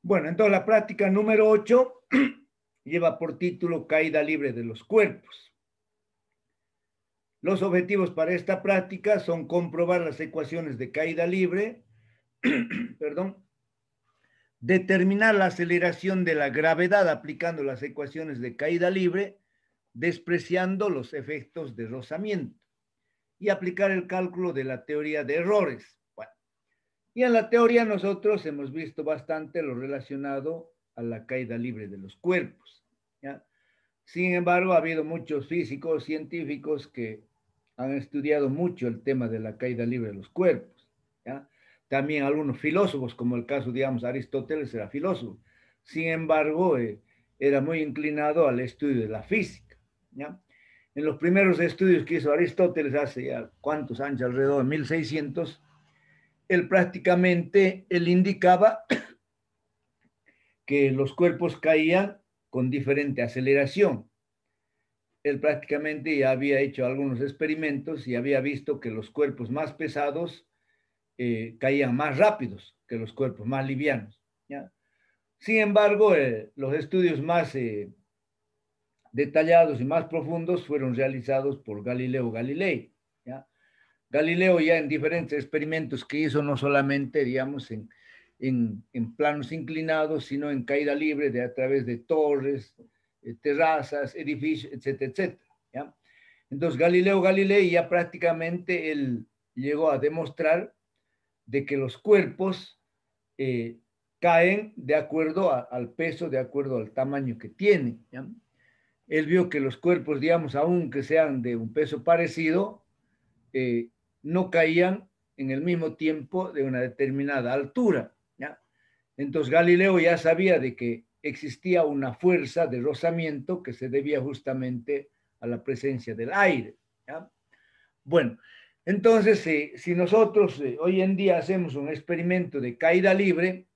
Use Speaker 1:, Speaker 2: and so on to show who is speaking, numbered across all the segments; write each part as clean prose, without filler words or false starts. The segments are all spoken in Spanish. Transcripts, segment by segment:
Speaker 1: Bueno, entonces la práctica número 8 lleva por título Caída libre de los cuerpos. Los objetivos para esta práctica son comprobar las ecuaciones de caída libre, perdón, determinar la aceleración de la gravedad aplicando las ecuaciones de caída libre, despreciando los efectos de rozamiento, y aplicar el cálculo de la teoría de errores. Bueno, y en la teoría nosotros hemos visto bastante lo relacionado a la caída libre de los cuerpos, ¿ya? Sin embargo, ha habido muchos físicos, científicos que han estudiado mucho el tema de la caída libre de los cuerpos, ¿ya? También algunos filósofos, como el caso, digamos, Aristóteles era filósofo. Sin embargo, era muy inclinado al estudio de la física, ¿ya? En los primeros estudios que hizo Aristóteles hace ya cuántos años, alrededor de 1600, él indicaba que los cuerpos caían con diferente aceleración. Él prácticamente ya había hecho algunos experimentos y había visto que los cuerpos más pesados caían más rápidos que los cuerpos más livianos, ¿ya? Sin embargo, los estudios más detallados y más profundos fueron realizados por Galileo Galilei, ¿ya? Galileo ya en diferentes experimentos que hizo, no solamente, digamos, en planos inclinados, sino en caída libre a través de torres, terrazas, edificios, etcétera, etcétera, ¿ya? Entonces, Galileo Galilei ya prácticamente él llegó a demostrar de que los cuerpos eh, caen de acuerdo al peso, de acuerdo al tamaño que tienen, ¿ya? Él vio que los cuerpos, digamos, aunque sean de un peso parecido, eh, no caían en el mismo tiempo de una determinada altura, ¿ya? Entonces Galileo ya sabía de que existía una fuerza de rozamiento que se debía justamente a la presencia del aire, ¿ya? Bueno, entonces si nosotros hoy en día hacemos un experimento de caída libre,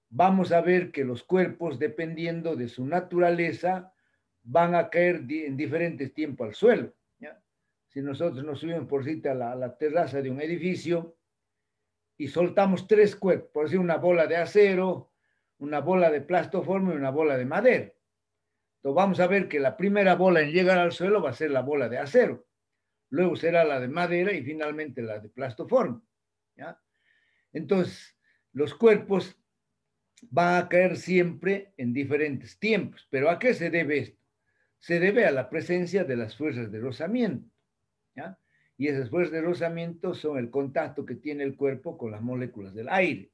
Speaker 1: vamos a ver que los cuerpos, dependiendo de su naturaleza, van a caer en diferentes tiempos al suelo, ¿ya? Si nosotros nos subimos por cita a la terraza de un edificio y soltamos tres cuerpos, por decir una bola de acero, una bola de plastoformo y una bola de madera. Entonces vamos a ver que la primera bola en llegar al suelo va a ser la bola de acero, luego será la de madera y finalmente la de plastoformo, ¿ya? Entonces, los cuerpos van a caer siempre en diferentes tiempos. ¿Pero a qué se debe esto? Se debe a la presencia de las fuerzas de rozamiento, ¿ya? Y esas fuerzas de rozamiento son el contacto que tiene el cuerpo con las moléculas del aire.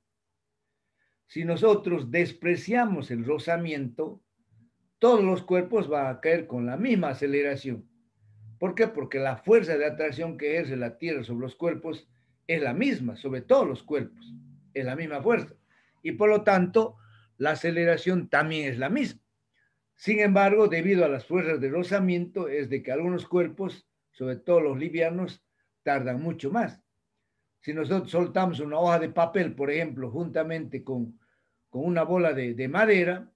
Speaker 1: Si nosotros despreciamos el rozamiento, todos los cuerpos van a caer con la misma aceleración. ¿Por qué? Porque la fuerza de atracción que ejerce la Tierra sobre los cuerpos es la misma, sobre todos los cuerpos, es la misma fuerza. Y por lo tanto, la aceleración también es la misma. Sin embargo, debido a las fuerzas de rozamiento, es de que algunos cuerpos, sobre todo los livianos, tardan mucho más. Si nosotros soltamos una hoja de papel, por ejemplo, juntamente con una bola de madera,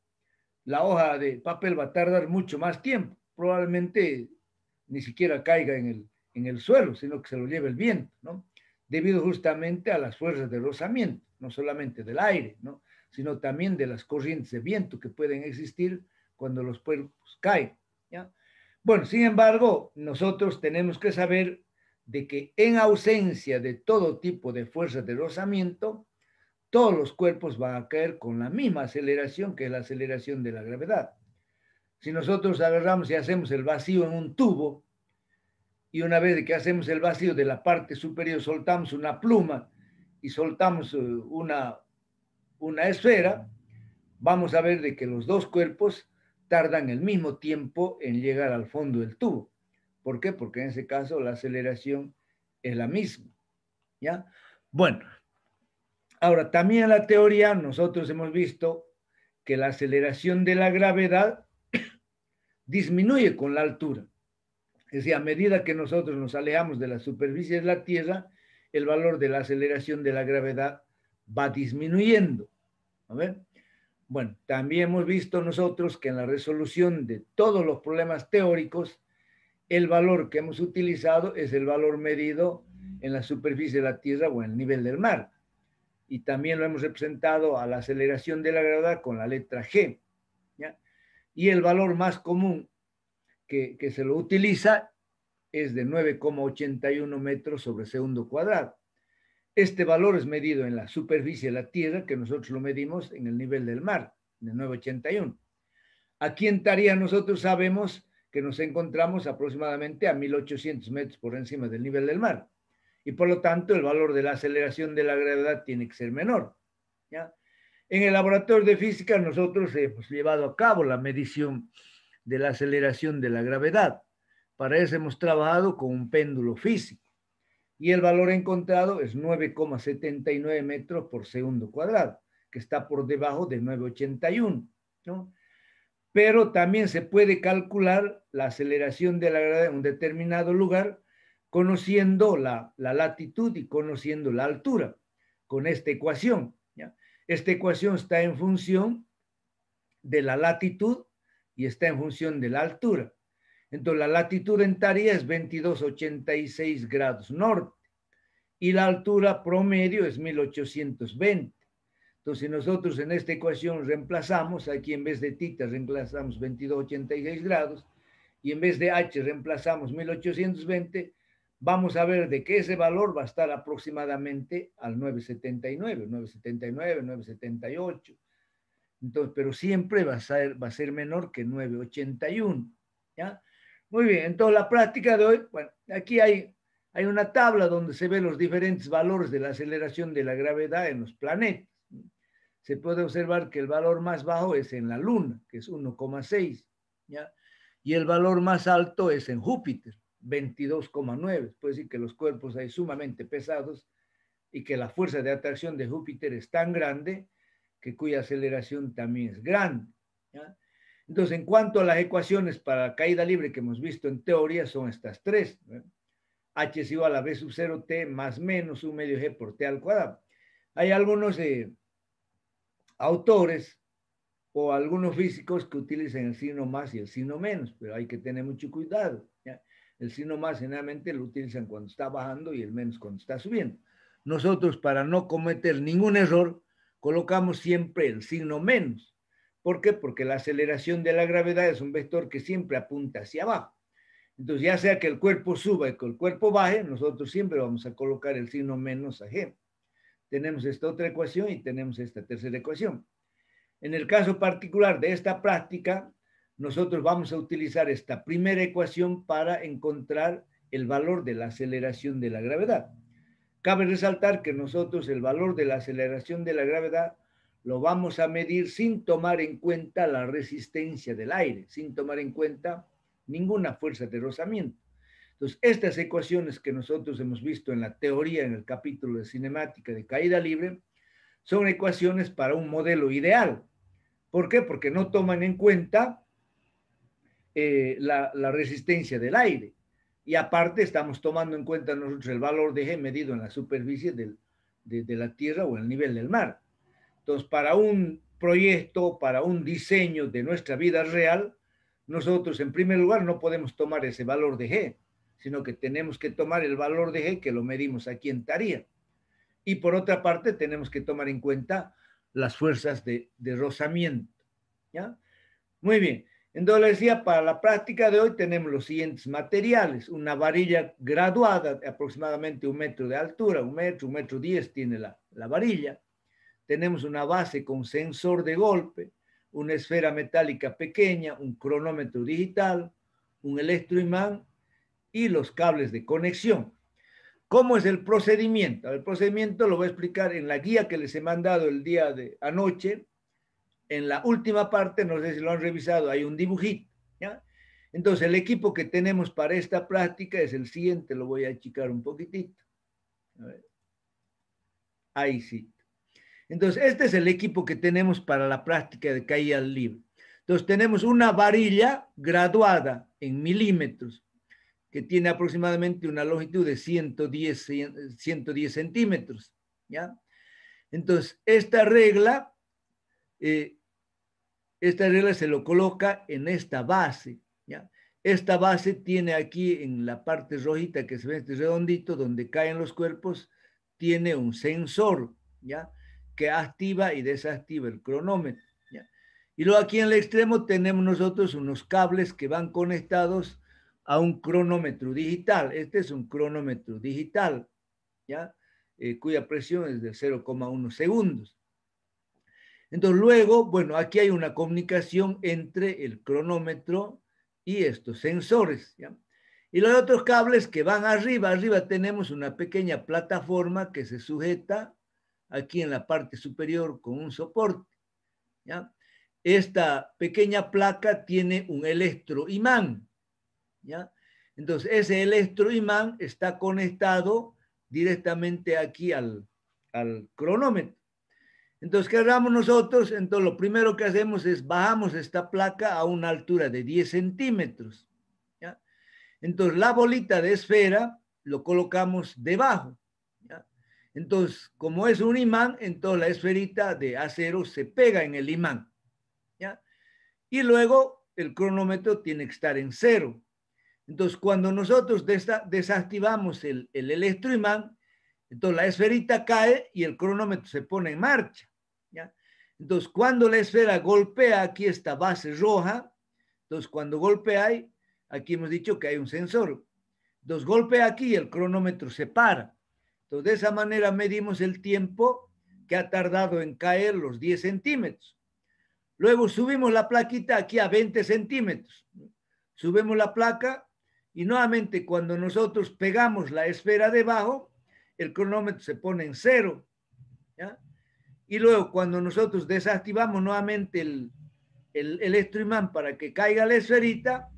Speaker 1: la hoja de papel va a tardar mucho más tiempo. Probablemente ni siquiera caiga en el suelo, sino que se lo lleve el viento, ¿no? Debido justamente a las fuerzas de rozamiento, no solamente del aire, ¿no? Sino también de las corrientes de viento que pueden existir cuando los cuerpos caen, ¿ya? Bueno, sin embargo, nosotros tenemos que saber de que en ausencia de todo tipo de fuerzas de rozamiento, todos los cuerpos van a caer con la misma aceleración que es la aceleración de la gravedad. Si nosotros agarramos y hacemos el vacío en un tubo, y una vez que hacemos el vacío de la parte superior, soltamos una pluma y soltamos una esfera, vamos a ver de que los dos cuerpos tardan el mismo tiempo en llegar al fondo del tubo. ¿Por qué? Porque en ese caso la aceleración es la misma, ¿ya? Bueno, ahora también en la teoría nosotros hemos visto que la aceleración de la gravedad disminuye con la altura. Es decir, a medida que nosotros nos alejamos de la superficie de la Tierra, el valor de la aceleración de la gravedad va disminuyendo. ¿A ver? Bueno, también hemos visto nosotros que en la resolución de todos los problemas teóricos, el valor que hemos utilizado es el valor medido en la superficie de la Tierra o en el nivel del mar. y también lo hemos representado a la aceleración de la gravedad con la letra G, ¿ya? Y el valor más común que se lo utiliza es de 9,81 metros sobre segundo cuadrado. Este valor es medido en la superficie de la Tierra, que nosotros lo medimos en el nivel del mar, de 9,81. Aquí en Tarija nosotros sabemos que nos encontramos aproximadamente a 1800 metros por encima del nivel del mar. Y por lo tanto el valor de la aceleración de la gravedad tiene que ser menor, ¿ya? En el laboratorio de física nosotros hemos llevado a cabo la medición de la aceleración de la gravedad. Para eso hemos trabajado con un péndulo físico y el valor encontrado es 9,79 metros por segundo cuadrado, que está por debajo de 9,81, ¿no? Pero también se puede calcular la aceleración de la gravedad en un determinado lugar conociendo la latitud y conociendo la altura, con esta ecuación, ¿ya? Esta ecuación está en función de la latitud y está en función de la altura. Entonces, la latitud en Tarija es 22,86 grados norte y la altura promedio es 1820. Entonces, si nosotros en esta ecuación reemplazamos, aquí en vez de θ reemplazamos 22,86 grados y en vez de h reemplazamos 1820, vamos a ver de que ese valor va a estar aproximadamente al 9,79, 9,79, 9,78. Entonces, pero siempre va a ser menor que 9,81, ¿ya? Muy bien, entonces la práctica de hoy, bueno, aquí hay una tabla donde se ven los diferentes valores de la aceleración de la gravedad en los planetas. Se puede observar que el valor más bajo es en la Luna, que es 1,6, ¿ya? Y el valor más alto es en Júpiter, 22,9. Puede decir que los cuerpos ahí sumamente pesados y que la fuerza de atracción de Júpiter es tan grande que cuya aceleración también es grande, ¿ya? Entonces, en cuanto a las ecuaciones para la caída libre que hemos visto en teoría, son estas tres, ¿no? H es igual a V sub 0 T más menos U medio G por T al cuadrado. Hay algunos autores o algunos físicos que utilizan el signo más y el signo menos, pero hay que tener mucho cuidado, ¿ya? El signo más generalmente lo utilizan cuando está bajando y el menos cuando está subiendo. Nosotros, para no cometer ningún error, colocamos siempre el signo menos. ¿Por qué? Porque la aceleración de la gravedad es un vector que siempre apunta hacia abajo. Entonces, ya sea que el cuerpo suba y que el cuerpo baje, nosotros siempre vamos a colocar el signo menos a G. Tenemos esta otra ecuación y tenemos esta tercera ecuación. En el caso particular de esta práctica, nosotros vamos a utilizar esta primera ecuación para encontrar el valor de la aceleración de la gravedad. Cabe resaltar que nosotros el valor de la aceleración de la gravedad lo vamos a medir sin tomar en cuenta la resistencia del aire, sin tomar en cuenta ninguna fuerza de rozamiento. Entonces, estas ecuaciones que nosotros hemos visto en la teoría, en el capítulo de cinemática de caída libre, son ecuaciones para un modelo ideal. ¿Por qué? Porque no toman en cuenta la resistencia del aire. Y aparte estamos tomando en cuenta nosotros el valor de G medido en la superficie de la Tierra o en el nivel del mar. Entonces, para un proyecto, para un diseño de nuestra vida real, nosotros en primer lugar no podemos tomar ese valor de G, sino que tenemos que tomar el valor de G que lo medimos aquí en Tarija. Y por otra parte tenemos que tomar en cuenta las fuerzas de rozamiento, ¿ya? Muy bien. Entonces, les decía, para la práctica de hoy tenemos los siguientes materiales. Una varilla graduada de aproximadamente 1 metro de altura, 1 metro 10 tiene la varilla. Tenemos una base con sensor de golpe, una esfera metálica pequeña, un cronómetro digital, un electroimán y los cables de conexión. ¿Cómo es el procedimiento? El procedimiento lo voy a explicar en la guía que les he mandado el día de anoche. En la última parte, no sé si lo han revisado, hay un dibujito, ¿ya? Entonces, el equipo que tenemos para esta práctica es el siguiente, lo voy a achicar un poquitito. A ver. Ahí sí. Entonces, este es el equipo que tenemos para la práctica de caída libre. Entonces, tenemos una varilla graduada en milímetros, que tiene aproximadamente una longitud de 110 centímetros, ¿ya? Entonces, esta regla se lo coloca en esta base, ¿ya? Esta base tiene aquí en la parte rojita que se ve este redondito donde caen los cuerpos, tiene un sensor, ¿ya? que activa y desactiva el cronómetro, ¿ya? Y luego aquí en el extremo tenemos nosotros unos cables que van conectados a un cronómetro digital. Este es un cronómetro digital, ¿ya? Cuya presión es de 0,1 segundos. Entonces luego, bueno, aquí hay una comunicación entre el cronómetro y estos sensores, ¿ya? Y los otros cables que van arriba, arriba tenemos una pequeña plataforma que se sujeta aquí en la parte superior con un soporte, ¿ya? Esta pequeña placa tiene un electroimán, ¿ya? Entonces ese electroimán está conectado directamente aquí al cronómetro. Entonces, ¿qué hagamos nosotros? Entonces, lo primero que hacemos es bajamos esta placa a una altura de 10 centímetros, ¿ya? Entonces, la bolita de esfera lo colocamos debajo, ¿ya? Entonces, como es un imán, entonces la esferita de acero se pega en el imán, ¿ya? Y luego el cronómetro tiene que estar en cero. Entonces, cuando nosotros desactivamos el electroimán, entonces la esferita cae y el cronómetro se pone en marcha, ¿ya? Entonces, cuando la esfera golpea aquí esta base roja, entonces cuando golpea ahí, aquí hemos dicho que hay un sensor. Entonces golpea aquí y el cronómetro se para. Entonces, de esa manera medimos el tiempo que ha tardado en caer los 10 centímetros. Luego subimos la plaquita aquí a 20 centímetros. Subimos la placa y nuevamente cuando nosotros pegamos la esfera debajo, el cronómetro se pone en cero, ¿ya? Y luego cuando nosotros desactivamos nuevamente el electroimán para que caiga la esferita,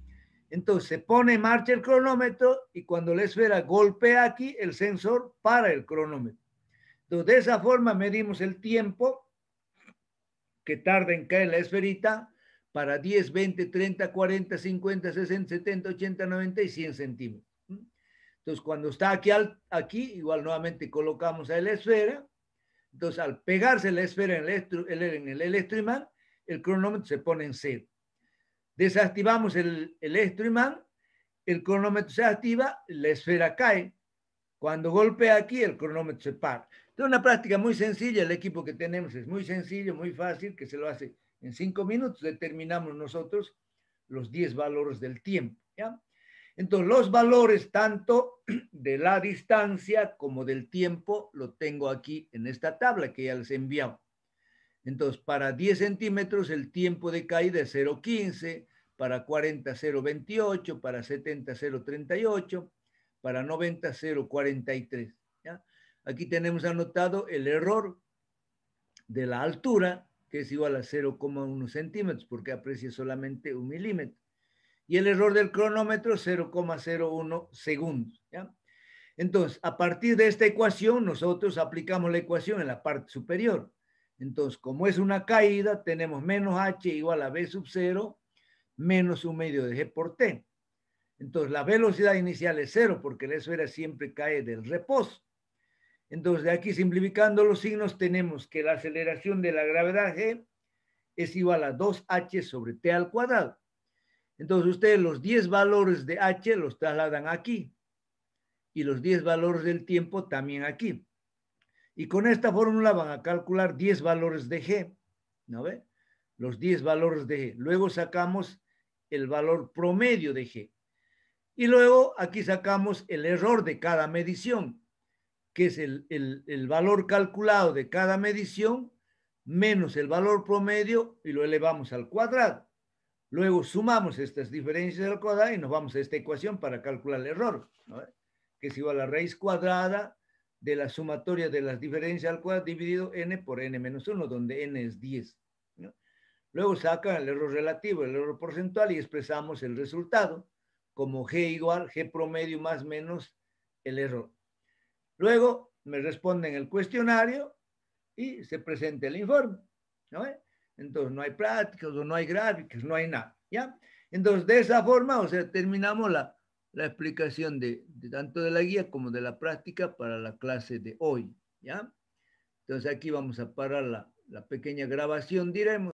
Speaker 1: entonces se pone en marcha el cronómetro y cuando la esfera golpea aquí, el sensor para el cronómetro. Entonces de esa forma medimos el tiempo que tarda en caer la esferita para 10, 20, 30, 40, 50, 60, 70, 80, 90 y 100 centímetros. Entonces, cuando está aquí, igual nuevamente colocamos a la esfera. Entonces, al pegarse la esfera en el electroimán, el cronómetro se pone en cero. Desactivamos el electroimán, el cronómetro se activa, la esfera cae. Cuando golpea aquí, el cronómetro se para. Es una práctica muy sencilla, el equipo que tenemos es muy sencillo, muy fácil, que se lo hace en 5 minutos, determinamos nosotros los 10 valores del tiempo, ¿ya? Entonces, los valores tanto de la distancia como del tiempo lo tengo aquí en esta tabla que ya les he enviado. Entonces, para 10 centímetros el tiempo de caída es 0,15, para 40, 0,28, para 70, 0,38, para 90, 0,43. ¿Ya? Aquí tenemos anotado el error de la altura, que es igual a 0,1 centímetros, porque aprecia solamente 1 milímetro. Y el error del cronómetro, 0,01 segundos. ¿Ya? Entonces, a partir de esta ecuación, nosotros aplicamos la ecuación en la parte superior. Entonces, como es una caída, tenemos menos h igual a b sub 0 menos 1 medio de g por t. Entonces, la velocidad inicial es 0 porque la esfera siempre cae del reposo. Entonces, de aquí simplificando los signos, tenemos que la aceleración de la gravedad g es igual a 2h sobre t al cuadrado. Entonces, ustedes los 10 valores de h los trasladan aquí y los 10 valores del tiempo también aquí. Y con esta fórmula van a calcular 10 valores de g, ¿no ve? Los 10 valores de g. Luego sacamos el valor promedio de g. Y luego aquí sacamos el error de cada medición, que es el valor calculado de cada medición menos el valor promedio y lo elevamos al cuadrado. Luego sumamos estas diferencias al cuadrado y nos vamos a esta ecuación para calcular el error, ¿no? Que es igual a raíz cuadrada de la sumatoria de las diferencias al cuadrado dividido n por n menos 1, donde n es 10, ¿no? Luego sacan el error relativo, el error porcentual y expresamos el resultado como g igual g promedio más menos el error. Luego me responden el cuestionario y se presenta el informe, ¿no? Entonces no hay prácticas o no hay gráficas, no hay nada, ¿ya? Entonces de esa forma, o sea, terminamos la explicación de tanto de la guía como de la práctica para la clase de hoy, ¿ya? Entonces aquí vamos a parar la pequeña grabación, diremos.